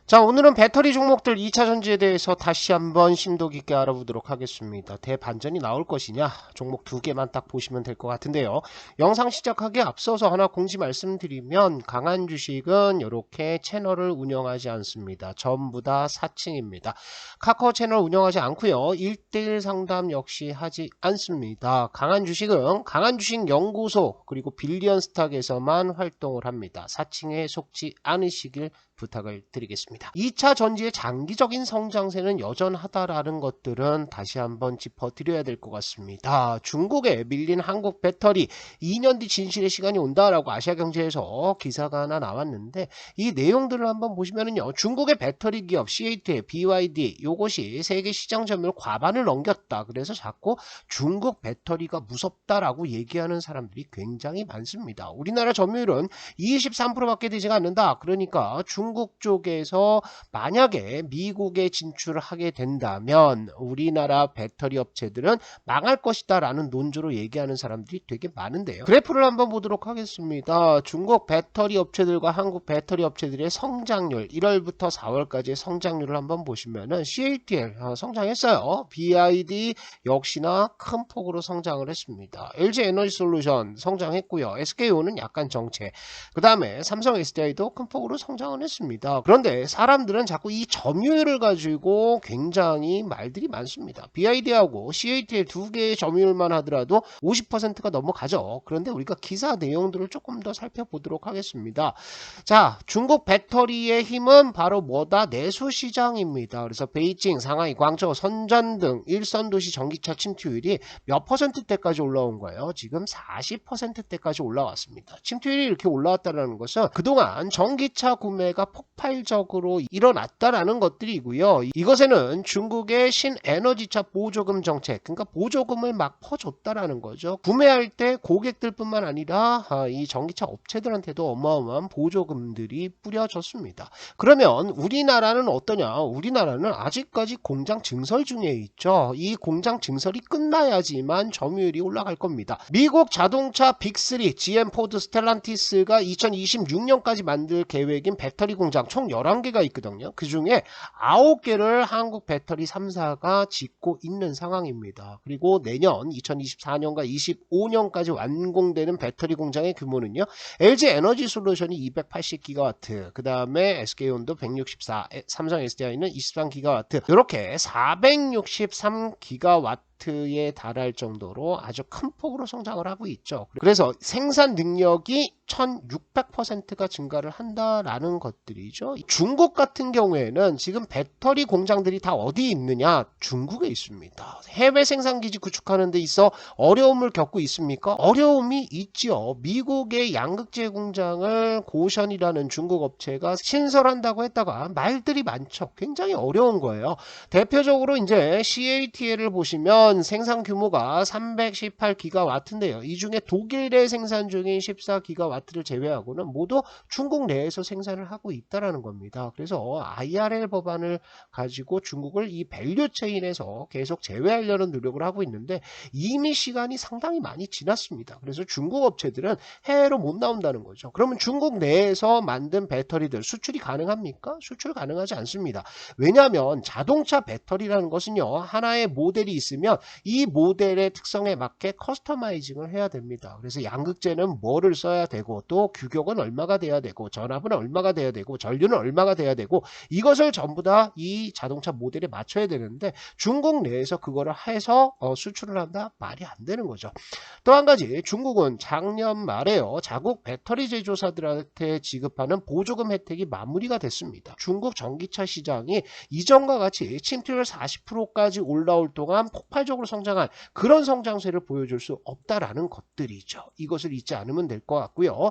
자, 오늘은 배터리 종목들 2차 전지에 대해서 다시 한번 심도 깊게 알아보도록 하겠습니다. 대반전이 나올 것이냐? 종목 두 개만 딱 보시면 될 것 같은데요. 영상 시작하기에 앞서서 하나 공지 말씀드리면 강한 주식은 이렇게 채널을 운영하지 않습니다. 전부 다 사칭입니다. 카카오 채널 운영하지 않고요. 1대1 상담 역시 하지 않습니다. 강한 주식은 강한 주식 연구소 그리고 빌리언 스탁에서만 활동을 합니다. 사칭에 속지 않으시길 부탁을 드리겠습니다. 2차 전지의 장기적인 성장세는 여전하다라는 것들은 다시 한번 짚어드려야 될 것 같습니다. 중국에 밀린 한국 배터리 2년 뒤 진실의 시간이 온다라고 아시아경제에서 기사가 하나 나왔는데 이 내용들을 한번 보시면은요. 중국의 배터리 기업 CATL, BYD 요것이 세계 시장 점유율 과반을 넘겼다. 그래서 자꾸 중국 배터리가 무섭다라고 얘기하는 사람들이 굉장히 많습니다. 우리나라 점유율은 23%밖에 되지가 않는다. 그러니까 중국 쪽에서 만약에 미국에 진출을 하게 된다면 우리나라 배터리 업체들은 망할 것이다 라는 논조로 얘기하는 사람들이 되게 많은데요. 그래프를 한번 보도록 하겠습니다. 중국 배터리 업체들과 한국 배터리 업체들의 성장률 1월부터 4월까지의 성장률을 한번 보시면은 CATL 성장했어요. BYD 역시나 큰 폭으로 성장을 했습니다. LG 에너지솔루션 성장했고요. SKO는 약간 정체. 그 다음에 삼성 SDI도 큰 폭으로 성장을 했습니다. 그런데 사람들은 자꾸 이 점유율을 가지고 굉장히 말들이 많습니다. BID하고 CATL 두 개의 점유율만 하더라도 50%가 넘어가죠. 그런데 우리가 기사 내용들을 조금 더 살펴보도록 하겠습니다. 자, 중국 배터리의 힘은 바로 뭐다? 내수 시장입니다. 그래서 베이징, 상하이, 광저우, 선전 등 일선 도시 전기차 침투율이 몇 %대까지 올라온 거예요? 지금 40%대까지 올라왔습니다. 침투율이 이렇게 올라왔다는 것은 그동안 전기차 구매가 폭발적으로 일어났다라는 것들이고요. 이것에는 중국의 신에너지차 보조금 정책, 그러니까 보조금을 막 퍼줬다라는 거죠. 구매할 때 고객들뿐만 아니라 이 전기차 업체들한테도 어마어마한 보조금들이 뿌려졌습니다. 그러면 우리나라는 어떠냐? 우리나라는 아직까지 공장 증설 중에 있죠. 이 공장 증설이 끝나야지만 점유율이 올라갈 겁니다. 미국 자동차 빅3 GM, 포드, 스텔란티스가 2026년까지 만들 계획인 배터리 공장 총 11개가 있거든요. 그 중에 9개를 한국 배터리 3사가 짓고 있는 상황입니다. 그리고 내년 2024년과 25년까지 완공되는 배터리 공장의 규모는요. LG 에너지 솔루션이 280기가와트, 그 다음에 SK온도 164, 삼성 SDI는 23기가와트, 이렇게 463기가와트 에 달할 정도로 아주 큰 폭으로 성장을 하고 있죠. 그래서 생산 능력이 1600%가 증가를 한다라는 것들이죠. 중국 같은 경우에는 지금 배터리 공장들이 다 어디 있느냐? 중국에 있습니다. 해외 생산기지 구축하는 데 있어 어려움을 겪고 있습니까? 어려움이 있죠. 미국의 양극재 공장을 고션이라는 중국 업체가 신설한다고 했다가 말들이 많죠. 굉장히 어려운 거예요. 대표적으로 이제 CATL을 보시면 생산 규모가 318기가와트인데요. 이 중에 독일에 생산 중인 14기가와트를 제외하고는 모두 중국 내에서 생산을 하고 있다라는 겁니다. 그래서 IRL 법안을 가지고 중국을 이 밸류 체인에서 계속 제외하려는 노력을 하고 있는데 이미 시간이 상당히 많이 지났습니다. 그래서 중국 업체들은 해외로 못 나온다는 거죠. 그러면 중국 내에서 만든 배터리들 수출이 가능합니까? 수출 가능하지 않습니다. 왜냐하면 자동차 배터리라는 것은요. 하나의 모델이 있으면 이 모델의 특성에 맞게 커스터마이징을 해야 됩니다. 그래서 양극재는 뭐를 써야 되고 또 규격은 얼마가 돼야 되고 전압은 얼마가 돼야 되고 전류는 얼마가 돼야 되고 이것을 전부 다 이 자동차 모델에 맞춰야 되는데 중국 내에서 그거를 해서 수출을 한다? 말이 안 되는 거죠. 또 한 가지 중국은 작년 말에요. 자국 배터리 제조사들한테 지급하는 보조금 혜택이 마무리가 됐습니다. 중국 전기차 시장이 이전과 같이 침투율 40%까지 올라올 동안 폭발적으로 성장한 그런 성장세를 보여줄 수 없다라는 것들이죠. 이것을 잊지 않으면 될 것 같고요.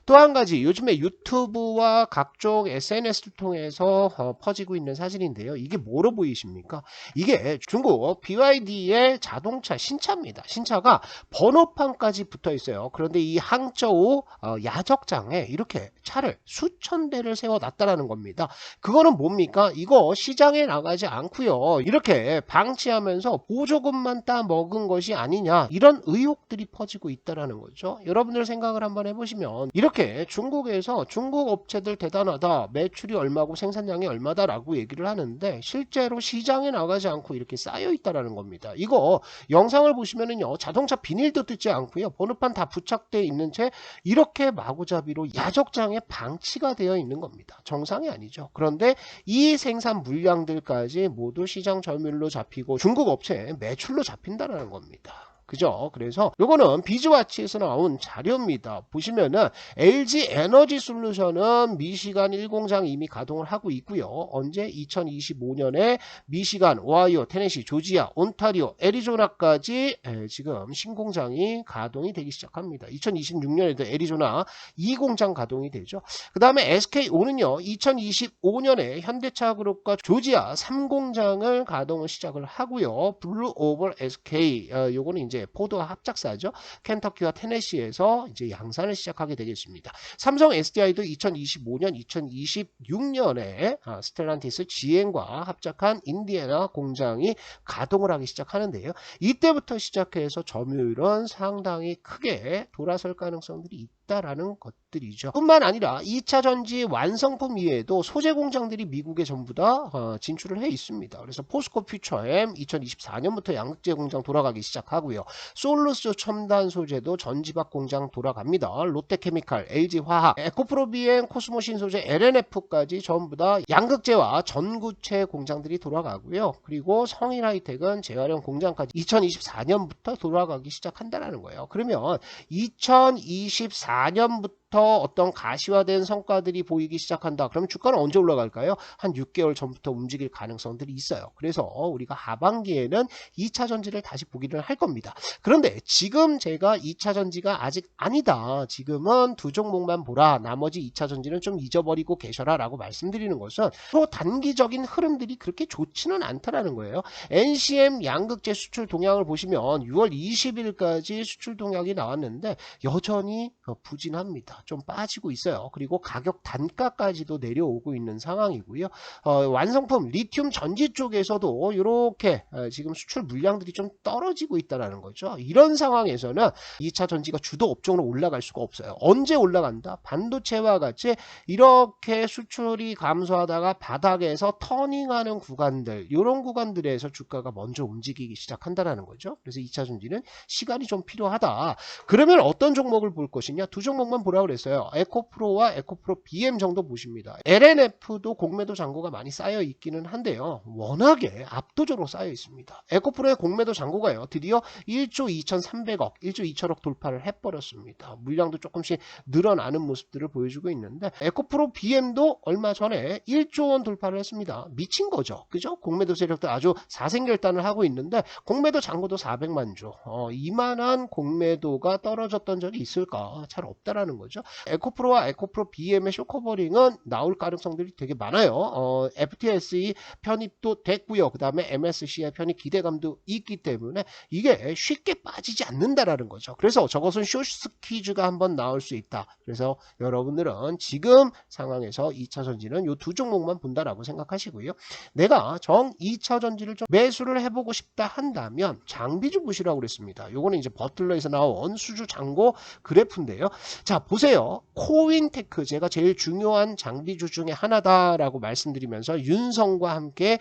또 한 가지 요즘에 유튜브와 각종 SNS를 통해서 퍼지고 있는 사진인데요. 이게 뭐로 보이십니까? 이게 중국 BYD의 자동차 신차입니다. 신차가 번호판까지 붙어 있어요. 그런데 이 항저우 야적장에 이렇게 차를 수천 대를 세워놨다라는 겁니다. 그거는 뭡니까? 이거 시장에 나가지 않고요. 이렇게 방치하면서 보조 조금만 따 먹은 것이 아니냐, 이런 의혹들이 퍼지고 있다라는 거죠. 여러분들 생각을 한번 해보시면 이렇게 중국에서 중국 업체들 대단하다, 매출이 얼마고 생산량이 얼마다라고 얘기를 하는데 실제로 시장에 나가지 않고 이렇게 쌓여 있다라는 겁니다. 이거 영상을 보시면은요, 자동차 비닐도 뜯지 않고요, 번호판 다 부착되어 있는 채 이렇게 마구잡이로 야적장에 방치가 되어 있는 겁니다. 정상이 아니죠. 그런데 이 생산 물량들까지 모두 시장 점유율로 잡히고 중국 업체의 매출로 잡힌다는 겁니다. 그죠? 그래서 요거는 비즈와치에서 나온 자료입니다. 보시면은 LG 에너지 솔루션은 미시간 1공장 이미 가동을 하고 있고요. 언제? 2025년에 미시간, 오하이오, 테네시, 조지아, 온타리오, 애리조나까지 지금 신공장이 가동이 되기 시작합니다. 2026년에도 애리조나 2공장 가동이 되죠. 그 다음에 SKO는요, 2025년에 현대차 그룹과 조지아 3공장을 가동을 시작을 하고요. 블루오벌 SK, 요거는 이제 포드와 합작사죠. 켄터키와 테네시에서 이제 양산을 시작하게 되겠습니다. 삼성 SDI도 2025년, 2026년에 스텔란티스 GM과 합작한 인디애나 공장이 가동을 하기 시작하는데요. 이때부터 시작해서 점유율은 상당히 크게 돌아설 가능성들이 있다라는 것들이죠. 뿐만 아니라 2차 전지 완성품 이외에도 소재 공장들이 미국에 전부 다 진출을 해 있습니다. 그래서 포스코 퓨처엠 2024년부터 양극재 공장 돌아가기 시작하고요. 솔루스 첨단 소재도 전지박 공장 돌아갑니다. 롯데케미칼, LG화학, 에코프로비엔, 코스모 신소재, LNF까지 전부 다 양극재와 전구체 공장들이 돌아가고요. 그리고 성일하이텍은 재활용 공장까지 2024년부터 돌아가기 시작한다는 거예요. 그러면 2024년부터 어떤 가시화된 성과들이 보이기 시작한다. 그럼 주가는 언제 올라갈까요? 한 6개월 전부터 움직일 가능성들이 있어요. 그래서 우리가 하반기에는 2차 전지를 다시 보기를 할 겁니다. 그런데 지금 제가 2차 전지가 아직 아니다, 지금은 두 종목만 보라, 나머지 2차 전지는 좀 잊어버리고 계셔라 라고 말씀드리는 것은 또 단기적인 흐름들이 그렇게 좋지는 않다라는 거예요. NCM 양극재 수출 동향을 보시면 6월 20일까지 수출 동향이 나왔는데 여전히 부진합니다. 좀 빠지고 있어요. 그리고 가격 단가까지도 내려오고 있는 상황이고요. 완성품 리튬 전지 쪽에서도 이렇게 지금 수출 물량들이 좀 떨어지고 있다는 거죠. 이런 상황에서는 2차 전지가 주도 업종으로 올라갈 수가 없어요. 언제 올라간다? 반도체와 같이 이렇게 수출이 감소하다가 바닥에서 터닝하는 구간들, 이런 구간들에서 주가가 먼저 움직이기 시작한다는 거죠. 그래서 2차 전지는 시간이 좀 필요하다. 그러면 어떤 종목을 볼 것이냐? 두 종목만 보라고 그랬어요. 에코프로와 에코프로 BM 정도 보십니다. LNF도 공매도 잔고가 많이 쌓여 있기는 한데요. 워낙에 압도적으로 쌓여 있습니다. 에코프로의 공매도 잔고가요, 드디어 1조 2,300억, 1조 2천억 돌파를 해버렸습니다. 물량도 조금씩 늘어나는 모습들을 보여주고 있는데 에코프로 BM도 얼마 전에 1조 원 돌파를 했습니다. 미친 거죠. 그죠? 공매도 세력들 아주 사생결단을 하고 있는데 공매도 잔고도 400만 조. 이만한 공매도가 떨어졌던 적이 있을까? 잘 없다라는 거죠. 에코프로와 에코프로 BM의 쇼커버링은 나올 가능성들이 되게 많아요. FTSE 편입도 됐고요. 그 다음에 MSCI 편입 기대감도 있기 때문에 이게 쉽게 빠지지 않는다라는 거죠. 그래서 저것은 쇼스퀴즈가 한번 나올 수 있다. 그래서 여러분들은 지금 상황에서 2차 전지는 이 두 종목만 본다라고 생각하시고요. 내가 정 2차 전지를 좀 매수를 해보고 싶다 한다면 장비주 보시라고 그랬습니다. 요거는 이제 버틀러에서 나온 수주 잔고 그래프인데요. 자, 보세요. 코인테크, 제가 제일 중요한 장비주 중에 하나다라고 말씀드리면서 윤성과 함께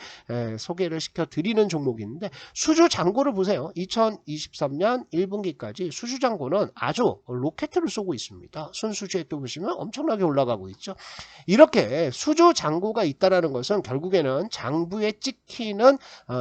소개를 시켜드리는 종목인데 수주 잔고를 보세요. 2023년 1분기까지 수주 잔고는 아주 로켓을 쏘고 있습니다. 순수주에 또 보시면 엄청나게 올라가고 있죠. 이렇게 수주 잔고가 있다라는 것은 결국에는 장부에 찍히는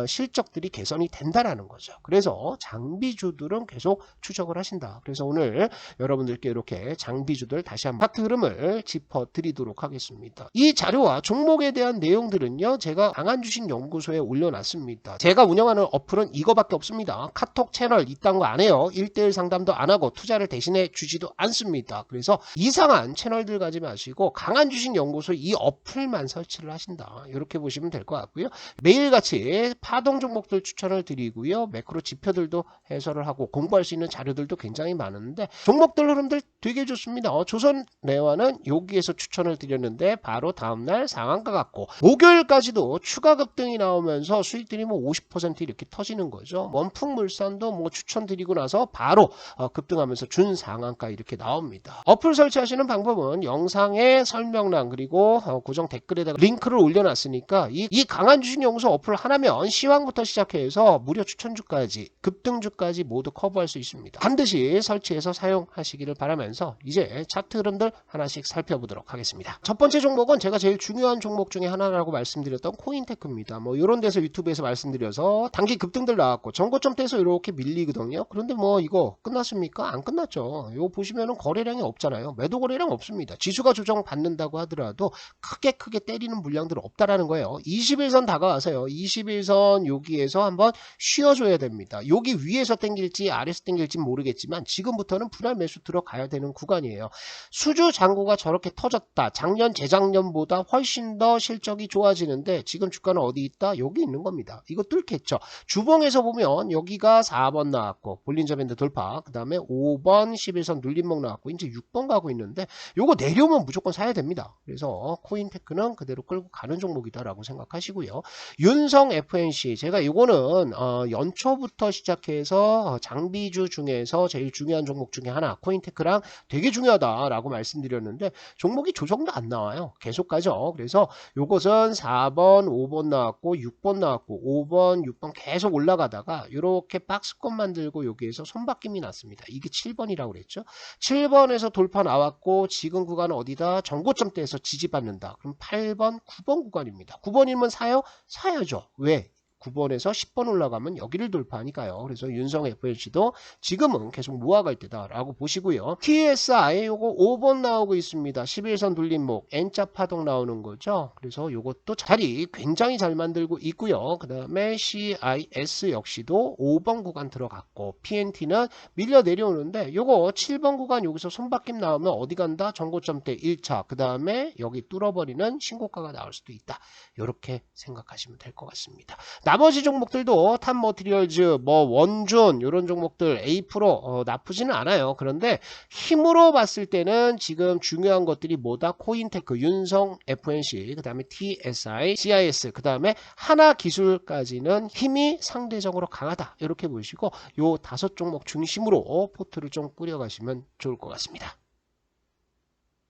실적들이 개선이 된다라는 거죠. 그래서 장비주들은 계속 추적을 하신다. 그래서 오늘 여러분들께 이렇게 장비주들 다시 한번 차트 흐름을 짚어드리도록 하겠습니다. 이 자료와 종목에 대한 내용들은요, 제가 강한주식연구소에 올려놨습니다. 제가 운영하는 어플은 이거밖에 없습니다. 카톡 채널 이딴 거 안 해요. 1:1 상담도 안 하고 투자를 대신해 주지도 않습니다. 그래서 이상한 채널들 가지 마시고 강한주식연구소 이 어플만 설치를 하신다. 이렇게 보시면 될 것 같고요. 매일같이 파동 종목들 추천을 드리고요. 매크로 지표들도 해설을 하고 공부할 수 있는 자료들도 굉장히 많은데 종목들 흐름들 되게 좋습니다. 합니다. 조선레화는 여기에서 추천을 드렸는데 바로 다음날 상한가 같고 목요일까지도 추가 급등이 나오면서 수익들이 뭐 50% 이렇게 터지는 거죠. 원풍물산도 뭐 추천드리고 나서 바로 급등하면서 준 상한가 이렇게 나옵니다. 어플 설치하시는 방법은 영상의 설명란 그리고 고정 댓글에다가 링크를 올려놨으니까 이 강한 주식연구소 어플 하나면 시황부터 시작해서 무료 추천주까지 급등주까지 모두 커버할 수 있습니다. 반드시 설치해서 사용하시기를 바라면서 이제 차트 흐름들 하나씩 살펴보도록 하겠습니다. 첫 번째 종목은 제가 제일 중요한 종목 중에 하나라고 말씀드렸던 코인테크입니다. 뭐 이런 데서 유튜브에서 말씀드려서 단기 급등들 나왔고 전고점대에서 이렇게 밀리거든요. 그런데 뭐 이거 끝났습니까? 안 끝났죠. 이거 보시면은 거래량이 없잖아요. 매도 거래량 없습니다. 지수가 조정 받는다고 하더라도 크게 때리는 물량들 없다라는 거예요. 21선 다가와서요. 21선 여기에서 한번 쉬어줘야 됩니다. 여기 위에서 땡길지 아래에서 땡길지 모르겠지만 지금부터는 분할 매수 들어가야 되는 구간이에요. 수주 잔고가 저렇게 터졌다. 작년 재작년보다 훨씬 더 실적이 좋아지는데 지금 주가는 어디 있다? 여기 있는 겁니다. 이거 뚫겠죠. 주봉에서 보면 여기가 4번 나왔고 볼린저 밴드 돌파, 그 다음에 5번 11선 눌림목 나왔고 이제 6번 가고 있는데 요거 내려오면 무조건 사야 됩니다. 그래서 코인테크는 그대로 끌고 가는 종목이다라고 생각하시고요. 윤성 FNC 제가 이거는 연초부터 시작해서 장비주 중에서 제일 중요한 종목 중에 하나 코인테크랑 되게 중요하다라고 말씀드렸는데 종목이 조정도 안 나와요. 계속 가죠. 그래서 요것은 4번 5번 나왔고 6번 나왔고 5번 6번 계속 올라가다가 이렇게 박스권 만들고 여기에서 손바뀜이 났습니다. 이게 7번이라고 그랬죠. 7번에서 돌파 나왔고 지금 구간은 어디다? 전고점대에서 지지받는다. 그럼 8번 9번 구간입니다. 9번이면 사요? 사야죠. 왜? 9번에서 10번 올라가면 여기를 돌파하니까요. 그래서 윤성 FNC도 지금은 계속 모아갈 때다라고 보시고요. TSI 요거 5번 나오고 있습니다. 11선 눌림목 N자 파동 나오는 거죠. 그래서 요것도 자리 굉장히 잘 만들고 있고요. 그 다음에 CIS 역시도 5번 구간 들어갔고 PNT는 밀려 내려오는데 요거 7번 구간 여기서 손바뀜 나오면 어디 간다? 전고점대 1차 그 다음에 여기 뚫어버리는 신고가가 나올 수도 있다. 이렇게 생각하시면 될 것 같습니다. 나머지 종목들도 탑머티리얼즈, 뭐 원준 이런 종목들 A 프로 나쁘지는 않아요. 그런데 힘으로 봤을 때는 지금 중요한 것들이 뭐다? 코인테크, 윤성 FNC, 그 다음에 TSI, CIS, 그 다음에 하나기술까지는 힘이 상대적으로 강하다. 이렇게 보시고 요 5 종목 중심으로 포트를 좀 꾸려가시면 좋을 것 같습니다.